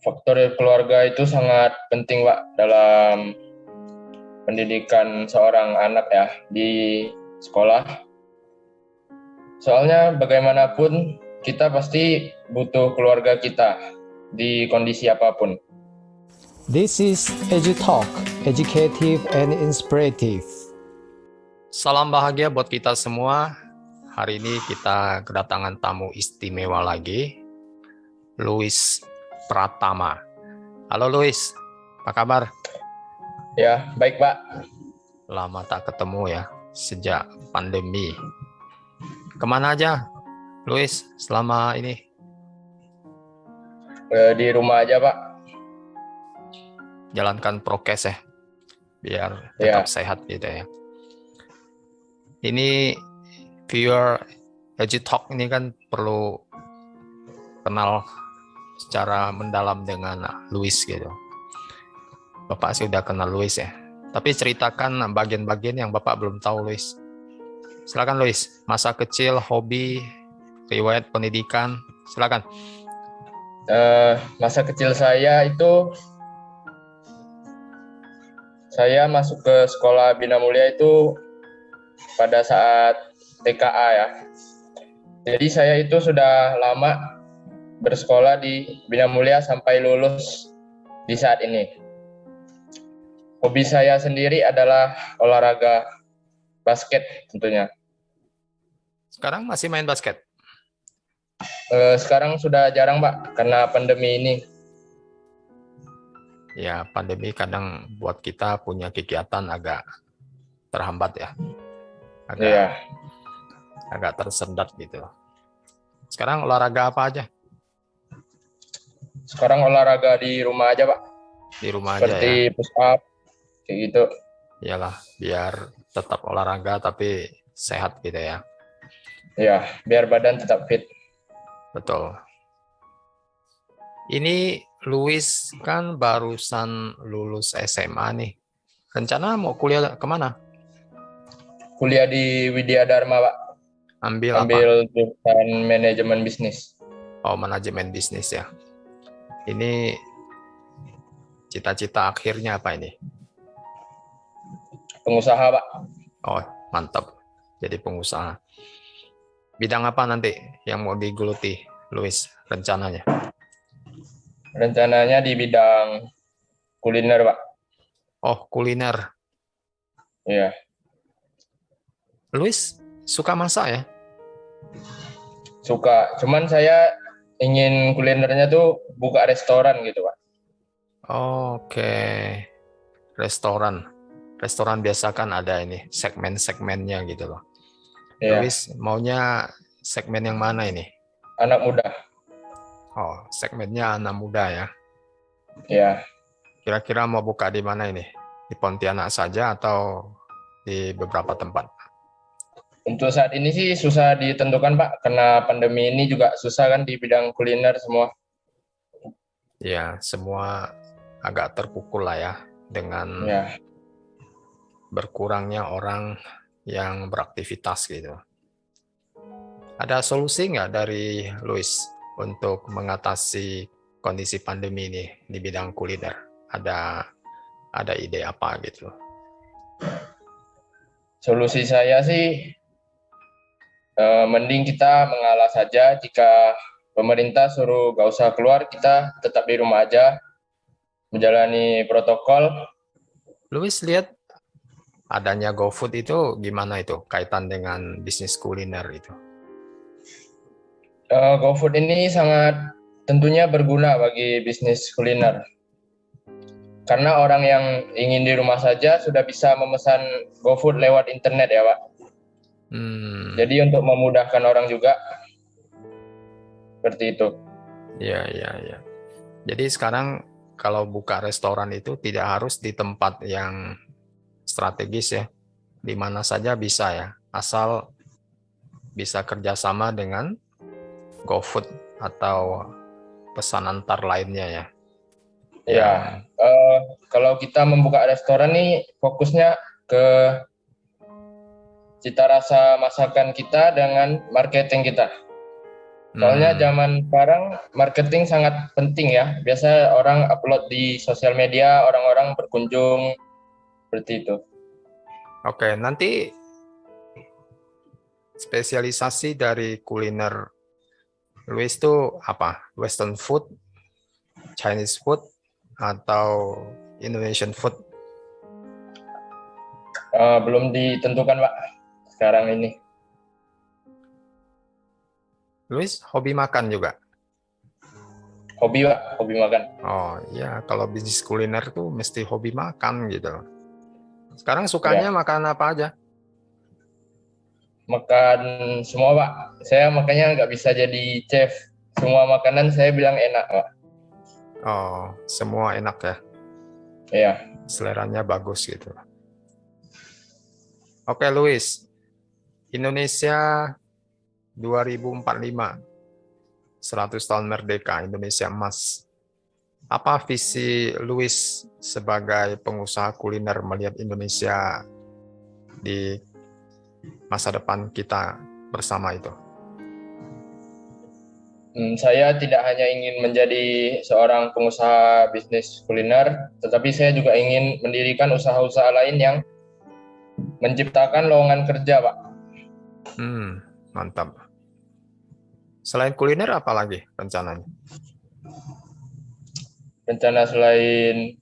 faktor keluarga itu sangat penting, Pak, dalam pendidikan seorang anak ya di sekolah. Soalnya bagaimanapun kita pasti butuh keluarga kita di kondisi apapun. This is EduTalk, educative and inspirative. Salam bahagia buat kita semua. Hari ini kita kedatangan tamu istimewa lagi, Luis Pratama. Halo Luis, apa kabar? Ya, baik Pak. Lama tak ketemu ya, sejak pandemi. Kemana aja, Luis, selama ini? Di rumah aja Pak. Jalankan prokes ya, biar tetap sehat gitu ya. Ini viewer EduTalk ini kan perlu kenal secara mendalam dengan Luis gitu. Bapak sih udah kenal Luis ya. Tapi ceritakan bagian-bagian yang Bapak belum tahu, Luis. Silakan Luis, masa kecil, hobi, riwayat pendidikan, silakan. Masa kecil saya itu saya masuk ke sekolah Bina Mulia itu pada saat TKA ya. Jadi saya itu sudah lama bersekolah di Bina Mulia sampai lulus di saat ini. Hobi saya sendiri adalah olahraga basket tentunya. Sekarang masih main basket? Sekarang sudah jarang Pak, karena pandemi ini. Ya, pandemi kadang buat kita punya kegiatan agak terhambat ya. Agak tersendat gitu. Sekarang olahraga apa aja? Sekarang olahraga di rumah aja Pak. Di rumah seperti aja ya? Seperti push up, kayak gitu. Iyalah, biar tetap olahraga tapi sehat gitu ya. Iya, biar badan tetap fit. Betul. Ini Luis kan barusan lulus SMA nih. Rencana mau kuliah kemana? Kuliah di Widya Dharma, Pak. Ambil apa? Jurusan manajemen bisnis. Oh, manajemen bisnis ya. Ini cita-cita akhirnya apa ini? Pengusaha, Pak. Oh, mantap. Jadi pengusaha. Bidang apa nanti yang mau digeluti, Luis, rencananya? Rencananya di bidang kuliner, Pak. Oh, kuliner. Iya. Luis suka masak ya? Suka. Cuman saya ingin kulinernya tuh buka restoran gitu, Pak. Oke. Restoran. Restoran biasa kan ada ini segmen-segmennya gitu loh. Iya. Luis maunya segmen yang mana ini? Anak muda. Oh, segmennya anak muda ya? Iya. Kira-kira mau buka di mana ini? Di Pontianak saja atau di beberapa tempat? Untuk saat ini sih susah ditentukan, Pak. Karena pandemi ini juga susah kan di bidang kuliner semua. Ya, semua agak terpukul lah ya dengan berkurangnya orang yang beraktivitas gitu. Ada solusi nggak dari Luis untuk mengatasi kondisi pandemi ini di bidang kuliner? Ada ide apa gitu? Solusi saya sih mending kita mengalah saja. Jika pemerintah suruh gak usah keluar, kita tetap di rumah aja menjalani protokol. Luis lihat adanya GoFood itu gimana itu kaitan dengan bisnis kuliner itu? GoFood ini sangat tentunya berguna bagi bisnis kuliner. Karena orang yang ingin di rumah saja sudah bisa memesan GoFood lewat internet ya, Pak. Jadi untuk memudahkan orang juga seperti itu. Ya. Jadi sekarang kalau buka restoran itu tidak harus di tempat yang strategis ya, di mana saja bisa ya, asal bisa kerjasama dengan GoFood atau pesan antar lainnya ya. Ya, kalau kita membuka restoran nih fokusnya ke cita rasa masakan kita dengan marketing kita. Soalnya Hmm, zaman sekarang marketing sangat penting ya. Biasa orang upload di sosial media, orang-orang berkunjung seperti itu. oke, nanti spesialisasi dari kuliner Luis itu apa? Western food, Chinese food, atau Indonesian food? Belum ditentukan Pak sekarang ini. Luis hobi makan juga. Hobi Pak, hobi makan. Oh iya, kalau bisnis kuliner tuh mesti hobi makan gitu. Sekarang sukanya Ya, makan apa aja? makan semua Pak. Saya makanya nggak bisa jadi chef. Semua makanan saya bilang enak Pak. Oh, semua enak ya. Iya. Seleranya bagus gitu. Oke, Luis. Indonesia 2045, 100 tahun merdeka, Indonesia emas. Apa visi Luis sebagai pengusaha kuliner melihat Indonesia di masa depan kita bersama itu? Saya tidak hanya ingin menjadi seorang pengusaha bisnis kuliner, tetapi saya juga ingin mendirikan usaha-usaha lain yang menciptakan lowongan kerja, Pak. Mantap. Selain kuliner apa lagi rencananya? Rencana selain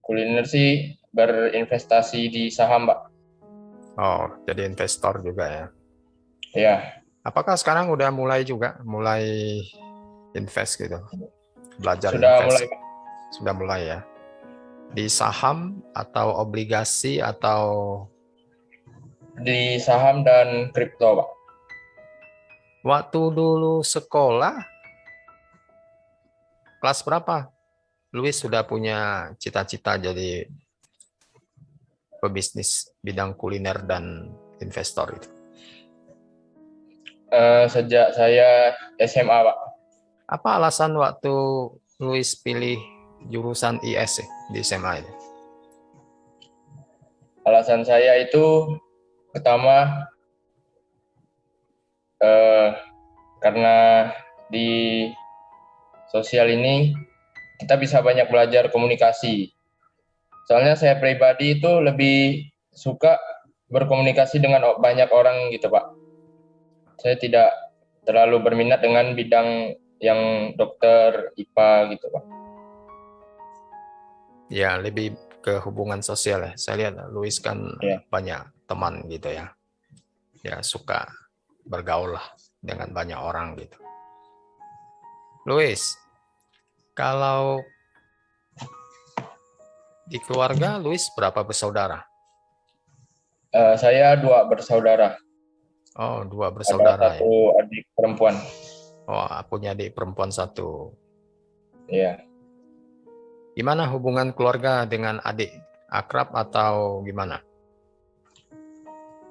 kuliner sih berinvestasi di saham, Pak. Oh, jadi investor juga ya. Ya, Apakah sekarang udah mulai juga, mulai invest gitu, belajar sudah invest? mulai Pak. Sudah mulai ya. Di saham atau obligasi atau Di saham dan kripto, Pak. waktu dulu sekolah, kelas berapa? Luis sudah punya cita-cita jadi pebisnis bidang kuliner dan investor itu. Sejak saya SMA, Pak. Apa alasan waktu Luis pilih jurusan IS di SMA itu? Alasan saya itu pertama eh, karena di sosial ini kita bisa banyak belajar komunikasi. Soalnya saya pribadi itu lebih suka berkomunikasi dengan banyak orang gitu, Pak. Saya tidak terlalu berminat dengan bidang yang dokter, IPA gitu, Pak. Ya, lebih ke hubungan sosial ya. Saya lihat Luis kan Ya. banyak teman gitu ya. Ya, suka bergaul lah dengan banyak orang gitu. Luis, kalau di keluarga Luis berapa bersaudara? Saya dua bersaudara, Oh, dua ada bersaudara ya. satu adik perempuan. Oh, punya adik perempuan satu. Ya. Gimana hubungan keluarga dengan adik? Akrab atau gimana?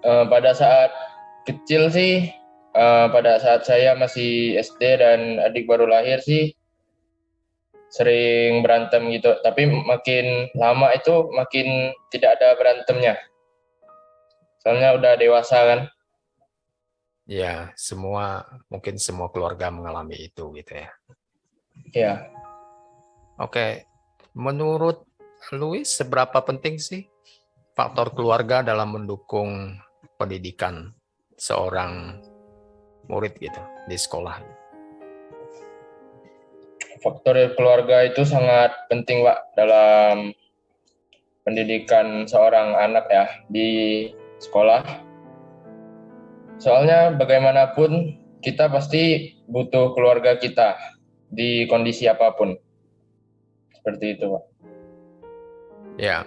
Pada saat kecil sih, pada saat saya masih SD dan adik baru lahir sih, sering berantem gitu. Tapi makin lama itu makin tidak ada berantemnya. Soalnya udah dewasa kan. Ya, mungkin semua keluarga mengalami itu gitu ya. Ya, Oke, menurut Luis seberapa penting sih faktor keluarga dalam mendukung pendidikan seorang murid gitu di sekolah? faktor keluarga itu sangat penting, Pak, dalam pendidikan seorang anak ya di sekolah. Soalnya bagaimanapun kita pasti butuh keluarga kita di kondisi apapun. Seperti itu, Pak. Ya,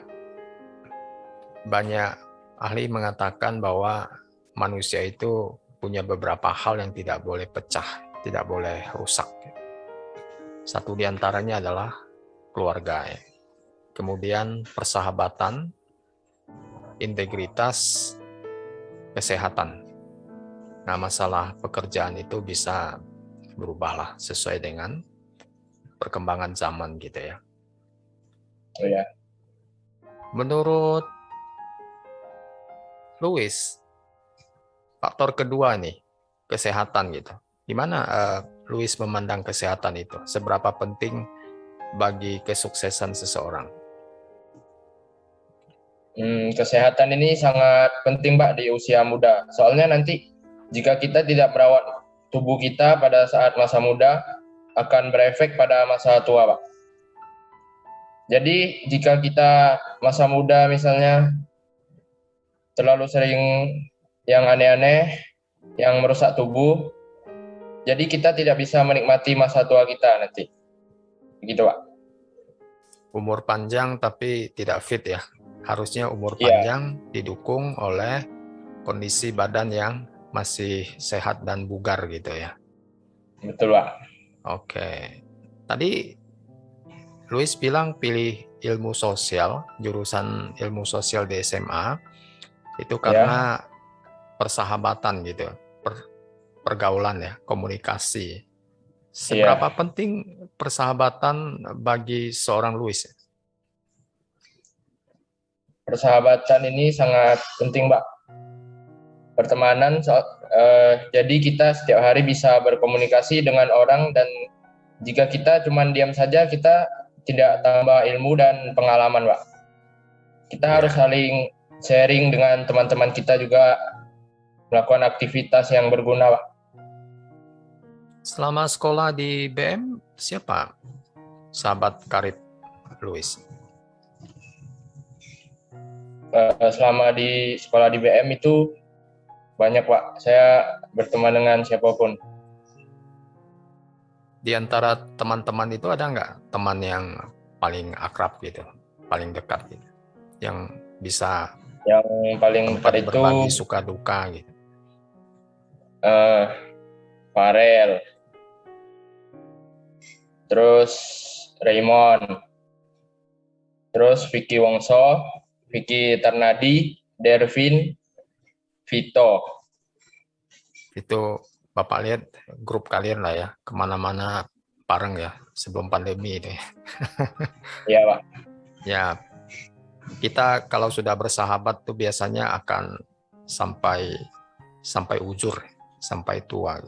banyak ahli mengatakan bahwa manusia itu punya beberapa hal yang tidak boleh pecah, tidak boleh rusak. Satu di antaranya adalah keluarga. Kemudian persahabatan, integritas, kesehatan. Nah, masalah pekerjaan itu bisa berubahlah sesuai dengan perkembangan zaman gitu ya. Oh ya. Menurut Louis, faktor kedua nih, kesehatan gitu. Gimana Luis memandang kesehatan itu? Seberapa penting bagi kesuksesan seseorang? Kesehatan ini sangat penting, Pak, di usia muda. Soalnya nanti jika kita tidak merawat tubuh kita pada saat masa muda, akan berefek pada masa tua, Pak. Jadi jika kita masa muda misalnya terlalu sering yang aneh-aneh, yang merusak tubuh, jadi kita tidak bisa menikmati masa tua kita nanti. Begitu, Pak. Umur panjang tapi tidak fit ya. Harusnya umur Iya. panjang didukung oleh kondisi badan yang masih sehat dan bugar gitu ya. Betul, Pak. Oke. Tadi Luis bilang pilih ilmu sosial, jurusan ilmu sosial di SMA, itu karena persahabatan gitu, pergaulan ya, komunikasi. Seberapa penting persahabatan bagi seorang Luis? Persahabatan ini sangat penting, Pak. Pertemanan, jadi kita setiap hari bisa berkomunikasi dengan orang, dan jika kita cuma diam saja, kita tidak tambah ilmu dan pengalaman, Pak. Kita harus saling sharing dengan teman-teman kita juga, melakukan aktivitas yang berguna, Pak. Selama sekolah di BM, siapa sahabat karib Luis? Selama di sekolah di BM itu banyak, Pak. Saya berteman dengan siapapun. Di antara teman-teman itu ada nggak teman yang paling akrab gitu, paling dekat gitu, yang bisa Yang paling dekat itu berbagi suka duka gitu? Farel, terus Raymond, terus Vicky Wongso, Vicky Ternadi, Dervin, Vito. Itu Bapak lihat grup kalian lah ya, kemana-mana bareng ya, sebelum pandemi itu ya. Iya, Pak. Ya, kita kalau sudah bersahabat tuh biasanya akan sampai ujur, sampai tua.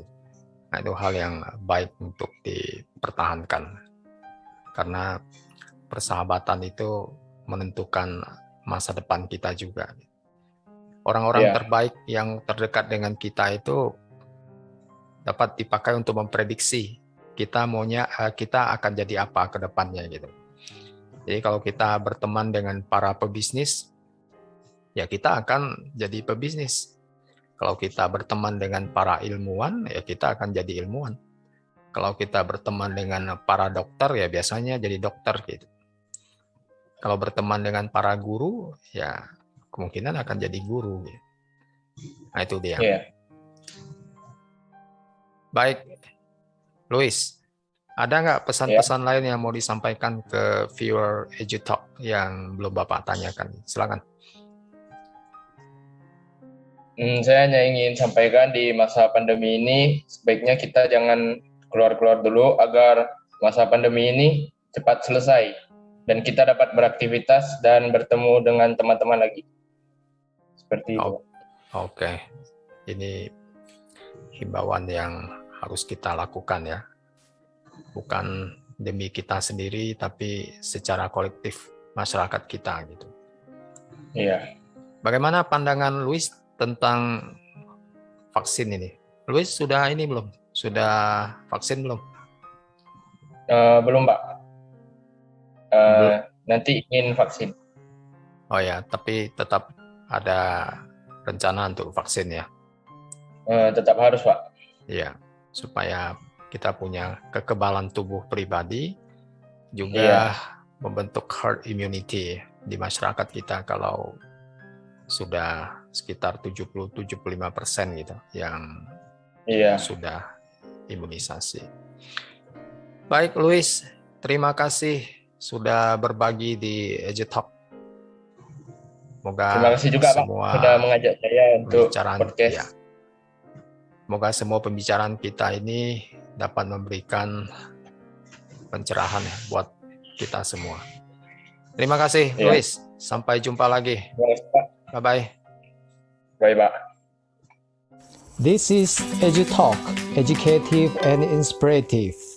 Nah, itu hal yang baik untuk dipertahankan. Karena persahabatan itu menentukan masa depan kita juga. Orang-orang terbaik yang terdekat dengan kita itu dapat dipakai untuk memprediksi kita akan jadi apa ke depannya gitu. Jadi kalau kita berteman dengan para pebisnis, ya kita akan jadi pebisnis. Kalau kita berteman dengan para ilmuwan, ya kita akan jadi ilmuwan. Kalau kita berteman dengan para dokter, ya biasanya jadi dokter gitu. Kalau berteman dengan para guru, ya kemungkinan akan jadi guru. Gitu. Nah itu dia. Baik, Luis, ada nggak pesan-pesan lain yang mau disampaikan ke viewer EduTalk yang belum Bapak tanyakan? Silakan. Saya hanya ingin sampaikan di masa pandemi ini, sebaiknya kita jangan keluar-keluar dulu agar masa pandemi ini cepat selesai dan kita dapat beraktivitas dan bertemu dengan teman-teman lagi. Seperti itu. Oke. Ini himbauan yang harus kita lakukan ya. Bukan demi kita sendiri, tapi secara kolektif masyarakat kita gitu. Iya. Bagaimana pandangan Luis tentang vaksin ini? Luis sudah ini belum? Sudah vaksin belum? Belum, Pak. Nanti ingin vaksin. Oh ya, tapi tetap ada rencana untuk vaksin ya? Tetap harus, Pak. Iya, supaya kita punya kekebalan tubuh pribadi, juga membentuk herd immunity di masyarakat kita kalau sudah sekitar 70-75% gitu yang sudah imunisasi. Baik, Luis, terima kasih sudah berbagi di EduTalk. Terima kasih juga, Pak, sudah mengajak saya untuk podcast. Ya. Semoga semua pembicaraan kita ini dapat memberikan pencerahan ya buat kita semua. Terima kasih, Luis. Sampai jumpa lagi. Terima kasih, Pak. Bye-bye. Bye, Pak. This is EduTalk, educative and inspirative.